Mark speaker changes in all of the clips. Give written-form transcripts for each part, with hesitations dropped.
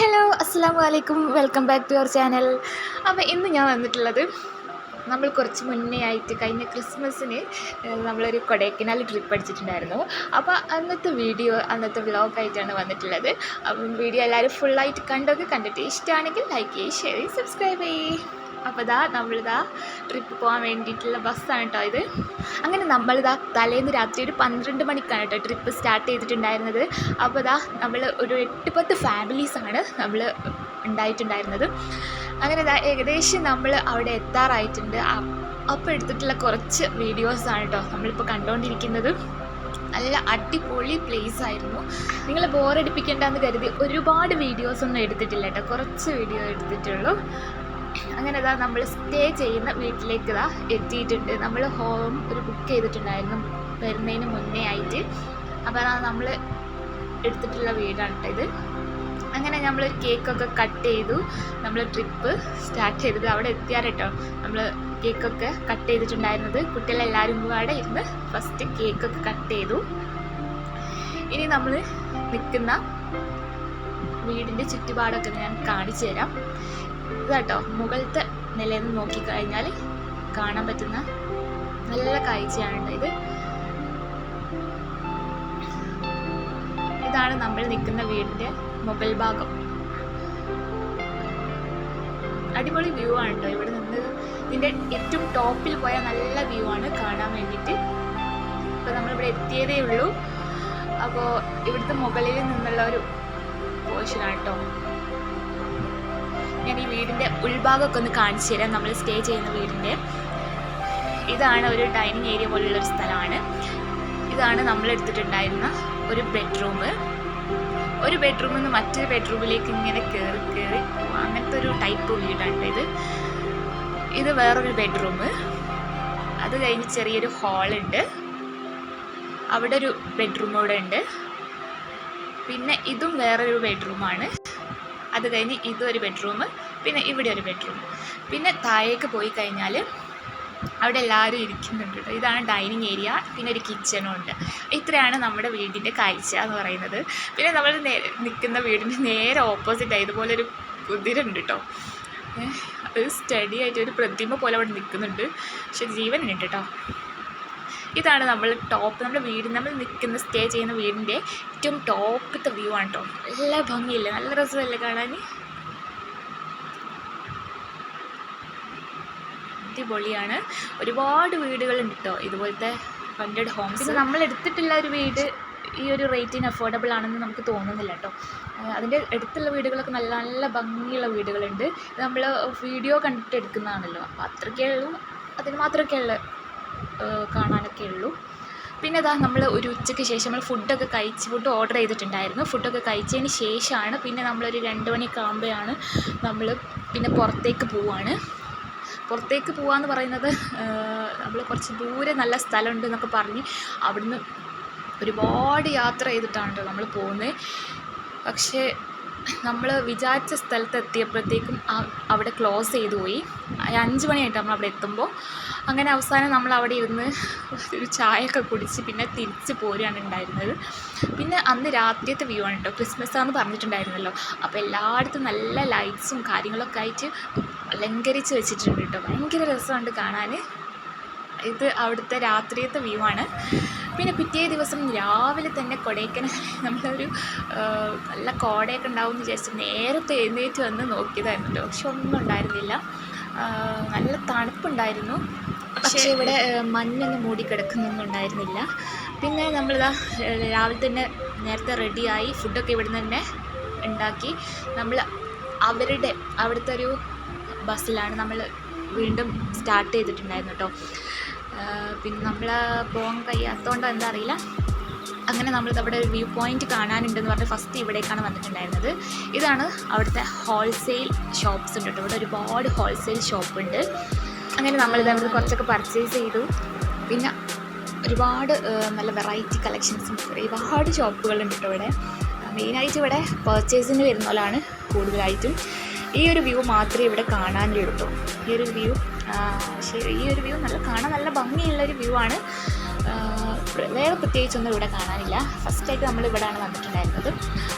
Speaker 1: Hello അസ്സലാമു അലൈക്കും, welcome back to our channel. അപ്പോൾ ഇന്ന് ഞാൻ വന്നിട്ടുള്ളത്, നമ്മൾ കുറച്ച് മുന്നേ ആയിട്ട് കഴിഞ്ഞ ക്രിസ്മസിന് നമ്മളൊരു കൊടൈക്കനാൽ ട്രിപ്പ് അടിച്ചിട്ടുണ്ടായിരുന്നു. അപ്പോൾ അന്നത്തെ വ്ലോഗായിട്ടാണ് വന്നിട്ടുള്ളത്. അപ്പം വീഡിയോ എല്ലാവരും ഫുള്ളായിട്ട് കണ്ടിട്ട് ഇഷ്ടമാണെങ്കിൽ ലൈക്ക് ചെയ്യുക, ഷെയർ ചെയ്യുക, സബ്സ്ക്രൈബ് ചെയ്യുക. അപ്പോൾ നമ്മളിതാ ട്രിപ്പ് പോകാൻ വേണ്ടിയിട്ടുള്ള ബസ്സാണ് കേട്ടോ ഇത്. അങ്ങനെ നമ്മളിതാ തലേന്ന് രാത്രി ഒരു 12 മണിക്കാണ് കേട്ടോ ട്രിപ്പ് സ്റ്റാർട്ട് ചെയ്തിട്ടുണ്ടായിരുന്നത്. അപ്പോൾ നമ്മൾ ഒരു 8-10 ഫാമിലീസാണ് നമ്മൾ ഉണ്ടായിട്ടുണ്ടായിരുന്നത്. അങ്ങനെ ഏകദേശം നമ്മൾ അവിടെ എത്താറായിട്ടുണ്ട്. അപ്പോൾ എടുത്തിട്ടുള്ള കുറച്ച് വീഡിയോസാണ് കേട്ടോ നമ്മളിപ്പോൾ കണ്ടുകൊണ്ടിരിക്കുന്നത്. നല്ല അടിപൊളി പ്ലേസ് ആയിരുന്നു. നിങ്ങൾ ബോറടിപ്പിക്കേണ്ടെന്ന് കരുതി ഒരുപാട് വീഡിയോസൊന്നും എടുത്തിട്ടില്ല കേട്ടോ, കുറച്ച് വീഡിയോ എടുത്തിട്ടുള്ളൂ. അങ്ങനെ നമ്മൾ സ്റ്റേ ചെയ്യുന്ന വീട്ടിലേക്ക് എത്തിയിട്ടുണ്ട്. നമ്മൾ ഹോം ഒരു ബുക്ക് ചെയ്തിട്ടുണ്ടായിരുന്നു വരുന്നതിന് മുന്നേ ആയിട്ട്. അപ്പോൾ നമ്മൾ എടുത്തിട്ടുള്ള വീടാണ് കേട്ടോ ഇത്. അങ്ങനെ നമ്മളൊരു കേക്കൊക്കെ കട്ട് ചെയ്തു. നമ്മൾ ട്രിപ്പ് സ്റ്റാർട്ട് ചെയ്തത് അവിടെ എത്തിയാൽ കേട്ടോ നമ്മൾ കേക്കൊക്കെ കട്ട് ചെയ്തിട്ടുണ്ടായിരുന്നത്. കുട്ടികളെല്ലാവരും കൂടെ ഇരുന്ന് ഫസ്റ്റ് കേക്കൊക്കെ കട്ട് ചെയ്തു. ഇനി നമ്മൾ നിൽക്കുന്ന വീടിൻ്റെ ചുറ്റുപാടൊക്കെ ഞാൻ കാണിച്ചു തരാം. ഇതാട്ടോ മുകളിലത്തെ നിലയിൽ നിന്ന് നോക്കിക്കഴിഞ്ഞാൽ കാണാൻ പറ്റുന്ന നല്ല കാഴ്ചയാണ് ഇത്. ഇതാണ് നമ്മൾ നിൽക്കുന്ന വീടിൻ്റെ മുകൾ ഭാഗം. അടിപൊളി വ്യൂ ആണ് കേട്ടോ ഇവിടെ നിന്ന്. ഇതിൻ്റെ ഏറ്റവും ടോപ്പിൽ പോയാൽ നല്ല വ്യൂ ആണ് കാണാൻ വേണ്ടിയിട്ട്. ഇപ്പോൾ നമ്മളിവിടെ എത്തിയതേ ഉള്ളൂ. അപ്പോൾ ഇവിടുത്തെ മുകളിൽ നിന്നുള്ള ഒരു പോർഷനാണ് കേട്ടോ. ഞാൻ ഈ വീടിൻ്റെ ഉൾഭാഗമൊക്കെ ഒന്ന് കാണിച്ചു തരാം. നമ്മൾ സ്റ്റേ ചെയ്യുന്ന വീടിൻ്റെ ഇതാണ് ഒരു ഡൈനിങ് ഏരിയ പോലുള്ളൊരു സ്ഥലമാണ്. ഇതാണ് നമ്മൾ എടുത്തിട്ടുണ്ടായിരുന്ന ഒരു ബെഡ്റൂം. ഒരു ബെഡ്റൂമിൽ നിന്ന് മറ്റൊരു ബെഡ്റൂമിലേക്ക് ഇങ്ങനെ കയറി അങ്ങനത്തെ ഒരു ടൈപ്പ് വീടാണ് ഇത്. ഇത് വേറൊരു ബെഡ്റൂം. അത് കഴിഞ്ഞ് ചെറിയൊരു ഹാളുണ്ട്. അവിടെ ഒരു ബെഡ്റൂം കൂടെ ഉണ്ട്. പിന്നെ ഇതും വേറൊരു ബെഡ്റൂമാണ്. അത് കഴിഞ്ഞ് ഇതൊരു ബെഡ്റൂം, പിന്നെ ഇവിടെ ഒരു ബെഡ്റൂം. പിന്നെ താഴേക്ക് പോയി കഴിഞ്ഞാൽ അവിടെ എല്ലാവരും ഇരിക്കുന്നുണ്ട് കേട്ടോ. ഇതാണ് ഡൈനിങ് ഏരിയ. പിന്നെ ഒരു കിച്ചണും ഉണ്ട്. ഇത്രയാണ് നമ്മുടെ വീടിൻ്റെ കാഴ്ച എന്ന് പറയുന്നത്. പിന്നെ നമ്മൾ നിൽക്കുന്ന വീടിൻ്റെ നേരെ ഓപ്പോസിറ്റായി ഇതുപോലൊരു കുതിര ഉണ്ട് കേട്ടോ. അത് സ്റ്റഡി ആയിട്ട് ഒരു പ്രതിമ പോലെ അവിടെ നിൽക്കുന്നുണ്ട്, പക്ഷെ ജീവനുണ്ട് കേട്ടോ. ഇതാണ് നമ്മൾ നിൽക്കുന്ന സ്റ്റേ ചെയ്യുന്ന വീടിൻ്റെ ഏറ്റവും ടോപ്പത്തെ വ്യൂ ആണ് കേട്ടോ. നല്ല ഭംഗിയില്ലേ, നല്ല രസമല്ലേ കാണാൻ. അടിപൊളിയാണ്. ഒരുപാട് വീടുകളുണ്ട് കേട്ടോ ഇതുപോലത്തെ ഫണ്ടഡ് ഹോംസ്. പിന്നെ നമ്മൾ എടുത്തിട്ടുള്ള ഒരു വീട് ഈ ഒരു റേറ്റിന് അഫോർഡബിൾ ആണെന്ന് നമുക്ക് തോന്നുന്നില്ല കേട്ടോ. അതിൻ്റെ അടുത്തുള്ള വീടുകളൊക്കെ നല്ല നല്ല ഭംഗിയുള്ള വീടുകളുണ്ട്. നമ്മൾ വീഡിയോ കണ്ടിട്ട് എടുക്കുന്നതാണല്ലോ, അപ്പോൾ അത്രയ്ക്കേ ഉള്ളൂ, അതിന് മാത്രമൊക്കെ ഉള്ള കാണാനൊക്കെ ഉള്ളൂ. പിന്നെ നമ്മൾ ഒരു ഉച്ചയ്ക്ക് ശേഷം നമ്മൾ ഫുഡ് ഓർഡർ ചെയ്തിട്ടുണ്ടായിരുന്നു. ഫുഡൊക്കെ കഴിച്ചതിന് ശേഷമാണ് പിന്നെ നമ്മളൊരു 2 മണിയൊക്കെ ആകുമ്പോഴാണ് നമ്മൾ പിന്നെ പുറത്തേക്ക് പോവാന്ന് പറയുന്നത്. നമ്മൾ കുറച്ച് ദൂരെ നല്ല സ്ഥലമുണ്ട് എന്നൊക്കെ പറഞ്ഞ് അവിടുന്ന് ഒരുപാട് യാത്ര ചെയ്തിട്ടാണ് നമ്മൾ പോകുന്നത്. പക്ഷേ നമ്മൾ വിചാരിച്ച സ്ഥലത്ത് എത്തിയപ്പോഴത്തേക്കും അവിടെ ക്ലോസ് ചെയ്തു പോയി. 5 മണിയായിട്ട് നമ്മൾ അവിടെ എത്തുമ്പോൾ. അങ്ങനെ അവസാനം നമ്മൾ അവിടെ ഇരുന്ന് ഒരു ചായയൊക്കെ കുടിച്ച് പിന്നെ തിരിച്ച് പോരുകയാണ് ഉണ്ടായിരുന്നത്. പിന്നെ അന്ന് രാത്രിയത്തെ വ്യൂ ആണ് കേട്ടോ. ക്രിസ്മസ് ആണെന്ന് പറഞ്ഞിട്ടുണ്ടായിരുന്നല്ലോ, അപ്പോൾ എല്ലായിടത്തും നല്ല ലൈറ്റ്സും കാര്യങ്ങളൊക്കെ ആയിട്ട് അലങ്കരിച്ച് വെച്ചിട്ടുണ്ട് കേട്ടോ. ഭയങ്കര രസമുണ്ട് കാണാൻ. ഇത് അവിടുത്തെ രാത്രിയത്തെ വ്യൂ ആണ്. പിന്നെ പിറ്റേ ദിവസം രാവിലെ തന്നെ കൊടൈക്കനാൽ നമ്മളൊരു നല്ല കോടയൊക്കെ ഉണ്ടാവും എന്ന് വിചാരിച്ച് നേരത്തെ എഴുന്നേറ്റ് വന്ന് നോക്കിയതായിരുന്നു കേട്ടോ. പക്ഷെ ഒന്നും ഉണ്ടായിരുന്നില്ല. നല്ല തണുപ്പുണ്ടായിരുന്നു, പക്ഷേ ഇവിടെ മഞ്ഞൊന്നും മൂടിക്കിടക്കുന്നൊന്നും ഉണ്ടായിരുന്നില്ല. പിന്നെ നമ്മളിതാ രാവിലെ തന്നെ നേരത്തെ റെഡിയായി ഫുഡൊക്കെ ഇവിടെ നിന്ന് തന്നെ ഉണ്ടാക്കി നമ്മൾ അവിടുത്തെ ഒരു ബസ്സിലാണ് നമ്മൾ വീണ്ടും സ്റ്റാർട്ട് ചെയ്തിട്ടുണ്ടായിരുന്നു കേട്ടോ. പിന്നെ നമ്മൾ പോകാൻ കഴിയാത്തതുകൊണ്ടോ എന്താ അറിയില്ല. അങ്ങനെ നമ്മളിതവിടെ ഒരു വ്യൂ പോയിൻറ്റ് കാണാനുണ്ടെന്ന് പറഞ്ഞ് ഫസ്റ്റ് ഇവിടേക്കാണ് വന്നിട്ടുണ്ടായിരുന്നത്. ഇതാണ് അവിടുത്തെ ഹോൾസെയിൽ ഷോപ്പ്സ് ഉണ്ട് കേട്ടോ. ഇവിടെ ഒരുപാട് ഹോൾസെയിൽ ഷോപ്പുണ്ട്. അങ്ങനെ നമ്മളിതവിടെ കുറച്ചൊക്കെ പർച്ചേസ് ചെയ്തു. പിന്നെ ഒരുപാട് നല്ല വെറൈറ്റി കളക്ഷൻസും ഒരുപാട് ഷോപ്പുകളുണ്ട് കേട്ടോ ഇവിടെ. മെയിനായിട്ട് ഇവിടെ പർച്ചേസിന് വരുന്ന പോലാണ് കൂടുതലായിട്ടും. ഈ ഒരു വ്യൂ മാത്രമേ ഇവിടെ കാണാനുള്ളൂ കേട്ടോ. ഈ ഒരു വ്യൂ നല്ല കാണാൻ നല്ല ഭംഗിയുള്ളൊരു വ്യൂ ആണ്. വേറെ പ്രത്യേകിച്ചൊന്നും ഇവിടെ കാണാനില്ല. ഫസ്റ്റായിട്ട് നമ്മൾ ഇവിടെയാണ് വന്നിട്ടുണ്ടായിരുന്നത്.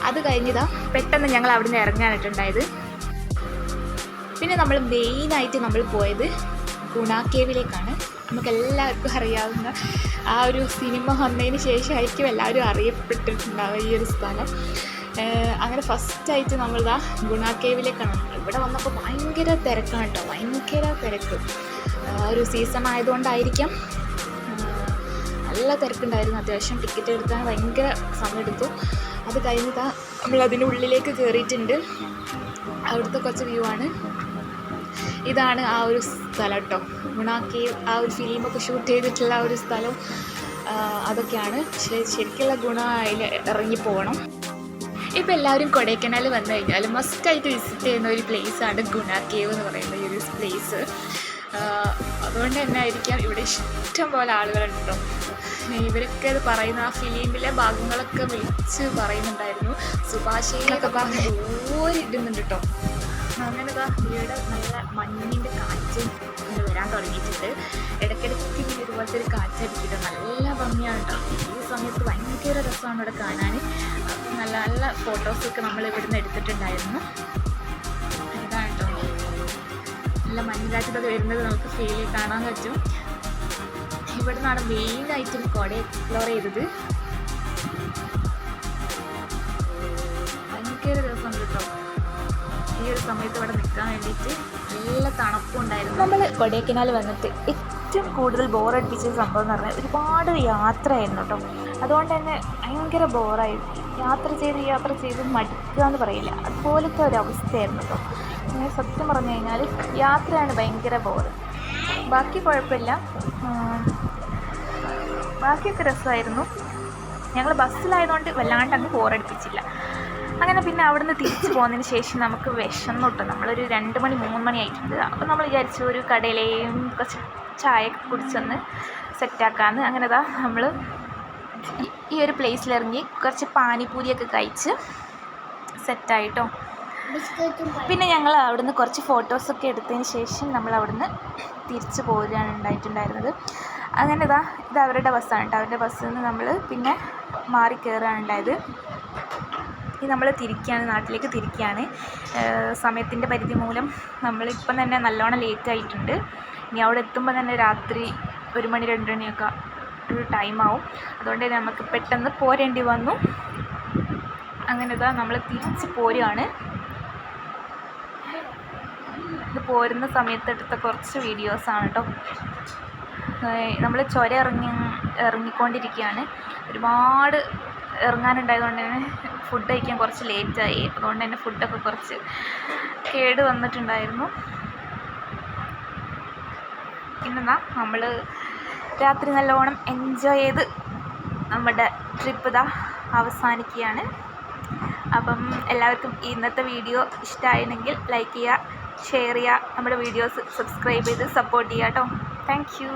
Speaker 1: അത് കഴിഞ്ഞതാ പെട്ടെന്ന് ഞങ്ങൾ അവിടെ നിന്ന് ഇറങ്ങാനിട്ടുണ്ടായത്. പിന്നെ നമ്മൾ മെയിനായിട്ട് നമ്മൾ പോയത് ഗുണ കേവിലേക്കാണ്. നമുക്കെല്ലാവർക്കും അറിയാവുന്ന ആ ഒരു സിനിമ വന്നതിന് ശേഷമായിരിക്കും എല്ലാവരും അറിയപ്പെട്ടിട്ടുണ്ടാവുക ഈ ഒരു സ്ഥലം. അങ്ങനെ ഫസ്റ്റായിട്ട് നമ്മളിതാ ഗുണ കേവിലേക്കാണ്. ഇവിടെ വന്നപ്പോൾ ഭയങ്കര തിരക്കാണ് കേട്ടോ, ഭയങ്കര തിരക്ക്. ഒരു സീസൺ ആയതുകൊണ്ടായിരിക്കാം നല്ല തിരക്കുണ്ടായിരുന്നു. അത്യാവശ്യം ടിക്കറ്റ് എടുക്കാൻ ഭയങ്കര സമയമെടുത്തു. അത് കഴിഞ്ഞിട്ടാ നമ്മളതിൻ്റെ ഉള്ളിലേക്ക് കയറിയിട്ടുണ്ട്. അവിടുത്തെ കുറച്ച് വ്യൂ ആണ്. ഇതാണ് ആ ഒരു സ്ഥലം കേട്ടോ, ഗുണ കേവ്. ആ ഒരു ഫിലിമൊക്കെ ഷൂട്ട് ചെയ്തിട്ടുള്ള ആ ഒരു സ്ഥലം അതൊക്കെയാണ്. ശരിക്കുള്ള ഗുണ അതിൽ ഇറങ്ങിപ്പോകണം. ഇപ്പോൾ എല്ലാവരും കൊടൈക്കനാൽ വന്നു കഴിഞ്ഞാൽ മസ്റ്റായിട്ട് വിസിറ്റ് ചെയ്യുന്ന ഒരു പ്ലേസാണ് ഗുണ കേവ് എന്ന് പറയുന്ന ഈ ഒരു പ്ലേസ്. അതുകൊണ്ട് തന്നെ ആയിരിക്കാം ഇവിടെ ഇഷ്ടം പോലെ ആളുകളുണ്ടോ. ഇവരൊക്കെ അത് പറയുന്ന ആ ഫിലിമിലെ ഭാഗങ്ങളൊക്കെ വിളിച്ച് പറയുന്നുണ്ടായിരുന്നു. സുഭാഷേനൊക്കെ പറഞ്ഞ് ഓരിടുന്നുണ്ട് കേട്ടോ. അങ്ങനെ ഇവിടെ നല്ല മഞ്ഞിൻ്റെ കാറ്റ് ഇങ്ങനെ വരാൻ തുടങ്ങിയിട്ടുണ്ട്. ഇടയ്ക്കിടയ്ക്ക് ഇങ്ങനെ ഇതുപോലത്തെ ഒരു കാറ്റടിക്കിട്ട് നല്ല ഭംഗിയാണ് കേട്ടോ. ഈ സമയത്ത് ഭയങ്കര രസമാണ് ഇവിടെ കാണാൻ. നല്ല നല്ല ഫോട്ടോസൊക്കെ നമ്മൾ ഇവിടുന്ന് എടുത്തിട്ടുണ്ടായിരുന്നു. ഇതാണ് കേട്ടോ, നല്ല മഞ്ഞുകാറ്റൊക്കെ വരുന്നത് നമുക്ക് ഫീൽ കാണാൻ പറ്റും. ഇവിടെ നിന്നാണ് മെയിനായിട്ടും കോട എക്സ്പ്ലോർ ചെയ്തത്. ഭയങ്കര രസമുണ്ട് കേട്ടോ ഈ ഒരു സമയത്ത് ഇവിടെ നിൽക്കാൻ വേണ്ടിയിട്ട്. നല്ല തണുപ്പും ഉണ്ടായിരുന്നു. നമ്മൾ കൊടൈക്കനാൽ വന്നിട്ട് ഏറ്റവും കൂടുതൽ ബോറടിപ്പിച്ച സംഭവം എന്ന് പറഞ്ഞാൽ ഒരുപാട് യാത്രയായിരുന്നു കേട്ടോ. അതുകൊണ്ട് തന്നെ ഭയങ്കര ബോറായി. യാത്ര ചെയ്ത് മടുക്കുക എന്ന് പറയില്ല, അതുപോലത്തെ ഒരു അവസ്ഥയായിരുന്നു കേട്ടോ. അങ്ങനെ സത്യം പറഞ്ഞു കഴിഞ്ഞാൽ യാത്രയാണ് ഭയങ്കര ബോറ്. ബാക്കി കുഴപ്പമില്ല, ബാക്കിയൊക്കെ രസമായിരുന്നു. ഞങ്ങൾ ബസ്സിലായതുകൊണ്ട് വല്ലാണ്ട് അങ്ങ് ബോറടിപ്പിച്ചില്ല. അങ്ങനെ പിന്നെ അവിടുന്ന് തിരിച്ചു പോകുന്നതിന് ശേഷം നമുക്ക് വിശന്നു കേട്ടോ. നമ്മളൊരു 2 മണി 3 മണി ആയിട്ടുണ്ട്. അപ്പോൾ നമ്മൾ വിചാരിച്ചു ഒരു കടയിലെയും കുറച്ച് ചായ കുടിച്ചൊന്ന് സെറ്റാക്കാമെന്ന്. അങ്ങനെ നമ്മൾ ഈ ഒരു പ്ലേസിലിറങ്ങി കുറച്ച് പാനിപൂരിയൊക്കെ കഴിച്ച് സെറ്റായിട്ടോ. പിന്നെ ഞങ്ങൾ അവിടുന്ന് കുറച്ച് ഫോട്ടോസൊക്കെ എടുത്തതിന് ശേഷം നമ്മൾ അവിടുന്ന് തിരിച്ചു പോരുകയാണ് ഉണ്ടായിട്ടുണ്ടായിരുന്നത്. അങ്ങനെ ഇത് അവരുടെ ബസ്സാണ് കേട്ടോ. അവരുടെ ബസ്സിൽ നിന്ന് നമ്മൾ പിന്നെ മാറി കയറുകയാണ് ഉണ്ടായത്. ഇത് നമ്മൾ നാട്ടിലേക്ക് തിരിക്കുകയാണ്. സമയത്തിൻ്റെ പരിധി മൂലം നമ്മളിപ്പം തന്നെ നല്ലോണം ലേറ്റായിട്ടുണ്ട്. ഇനി അവിടെ എത്തുമ്പോൾ തന്നെ രാത്രി 1 മണി 2 മണിയൊക്കെ ഒരു ടൈമാവും. അതുകൊണ്ട് തന്നെ നമുക്ക് പെട്ടെന്ന് പോരേണ്ടി വന്നു. അങ്ങനെ നമ്മൾ തിരിച്ച് പോരുകയാണ്. ഇത് പോരുന്ന സമയത്ത് എടുത്ത കുറച്ച് വീഡിയോസാണ് കേട്ടോ. നമ്മൾ ചുരം ഇറങ്ങിക്കൊണ്ടിരിക്കുകയാണ്. ഒരുപാട് ഇറങ്ങാനുണ്ടായതുകൊണ്ട് തന്നെ ഫുഡ് കഴിക്കാൻ കുറച്ച് ലേറ്റായി. അതുകൊണ്ട് തന്നെ ഫുഡൊക്കെ കുറച്ച് കേട് വന്നിട്ടുണ്ടായിരുന്നു. പിന്നെ നമ്മൾ രാത്രി നല്ലോണം എൻജോയ് ചെയ്ത് നമ്മുടെ ട്രിപ്പ് അവസാനിക്കുകയാണ്. അപ്പം എല്ലാവർക്കും ഇന്നത്തെ വീഡിയോ ഇഷ്ടമായിരുന്നെങ്കിൽ ലൈക്ക് ചെയ്യുക, ഷെയർ ചെയ്യുക, നമ്മുടെ വീഡിയോസ് സബ്സ്ക്രൈബ് ചെയ്ത് സപ്പോർട്ട് ചെയ്യുക കേട്ടോ. Thank you.